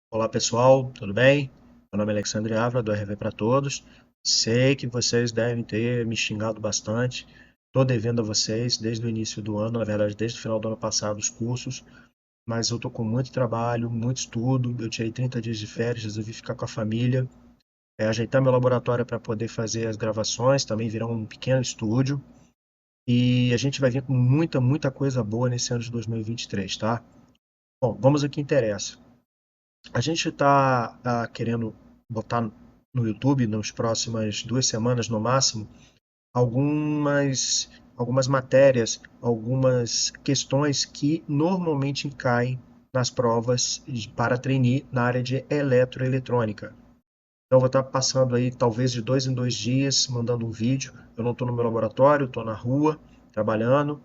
Olá pessoal, tudo bem? Meu nome é Alexandre Ávila, do RV para Todos. Sei que vocês devem ter me xingado bastante. Estou devendo a vocês desde o início do ano, na verdade desde o final do ano passado, os cursos, mas eu estou com muito trabalho, muito estudo. Eu tirei 30 dias de férias, resolvi ficar com a família, ajeitar meu laboratório para poder fazer as gravações, também virar um pequeno estúdio. E a gente vai vir com muita coisa boa nesse ano de 2023, tá? Bom, vamos ao que interessa. A gente está querendo botar no YouTube, nas próximas 2 semanas no máximo, algumas matérias, algumas questões que normalmente caem nas provas para trainee na área de eletroeletrônica. Então, eu vou estar passando aí, talvez de 2 em 2 dias, mandando um vídeo. Eu não estou no meu laboratório, estou na rua, trabalhando,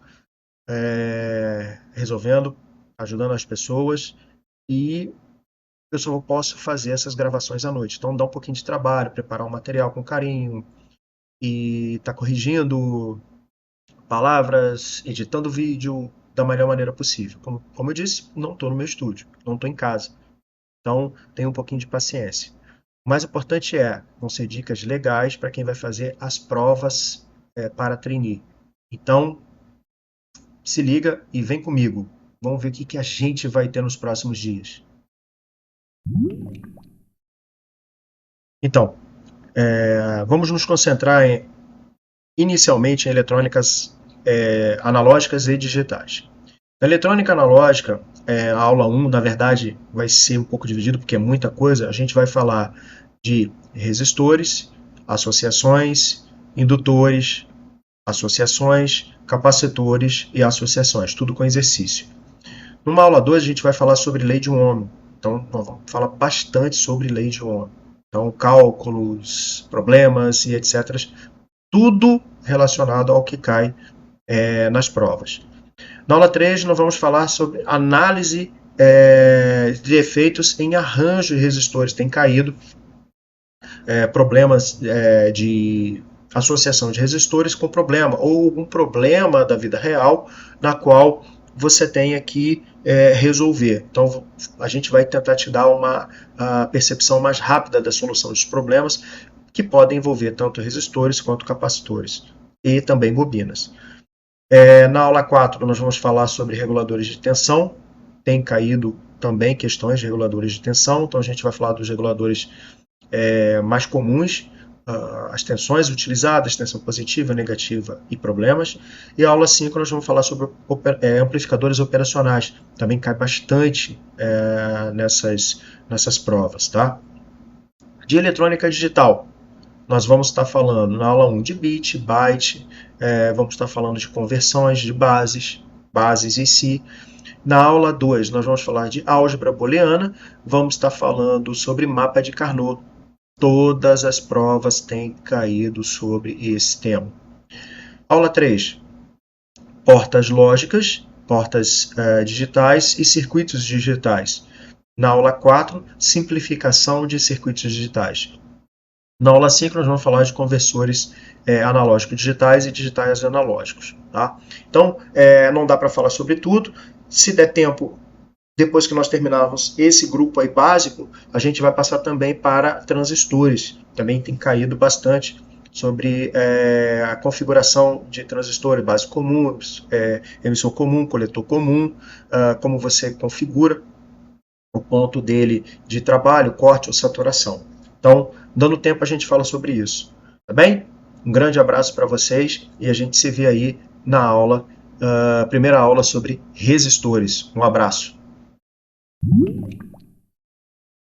resolvendo, ajudando as pessoas. E eu só posso fazer essas gravações à noite. Então dá um pouquinho de trabalho, preparar o material com carinho e tá corrigindo palavras, editando vídeo da melhor maneira possível. Como eu disse, não estou no meu estúdio, não estou em casa. Então tenha um pouquinho de paciência. O mais importante vão ser dicas legais para quem vai fazer as provas para trainee. Então se liga e vem comigo. Vamos ver o que a gente vai ter nos próximos dias. Então, vamos nos concentrar inicialmente em eletrônicas analógicas e digitais. Na eletrônica analógica, a aula 1, na verdade, vai ser um pouco dividido, porque é muita coisa. A gente vai falar de resistores, associações, indutores, associações, capacitores e associações, tudo com exercício. Numa aula 2, a gente vai falar sobre lei de Ohm. Então, nós vamos falar bastante sobre lei de Ohm. Então, cálculos, problemas e etc. Tudo relacionado ao que cai nas provas. Na aula 3, nós vamos falar sobre análise de efeitos em arranjo de resistores. Tem caído problemas de associação de resistores com problema, ou algum problema da vida real na qual você tenha que resolver. Então, a gente vai tentar te dar uma percepção mais rápida da solução dos problemas, que podem envolver tanto resistores quanto capacitores e também bobinas. Na aula 4, nós vamos falar sobre reguladores de tensão. Tem caído também questões de reguladores de tensão, então a gente vai falar dos reguladores mais comuns, as tensões utilizadas, tensão positiva, negativa e problemas. E a aula 5 nós vamos falar sobre amplificadores operacionais. Também cai bastante nessas provas. Tá? De eletrônica digital, nós vamos estar falando na aula 1 de bit, byte, vamos estar falando de conversões de bases em si. Na aula 2, nós vamos falar de álgebra booleana, vamos estar falando sobre mapa de Carnot. Todas as provas têm caído sobre esse tema. Aula 3, portas lógicas, portas digitais e circuitos digitais. Na aula 4, simplificação de circuitos digitais. Na aula 5, nós vamos falar de conversores analógicos digitais e digitais analógicos. Tá? Então, não dá para falar sobre tudo. Se der tempo, depois que nós terminarmos esse grupo aí básico, a gente vai passar também para transistores. Também tem caído bastante sobre a configuração de transistores, base comum, emissor comum, coletor comum, como você configura o ponto dele de trabalho, corte ou saturação. Então, dando tempo, a gente fala sobre isso. Tá bem? Um grande abraço para vocês e a gente se vê aí na aula, primeira aula sobre resistores. Um abraço.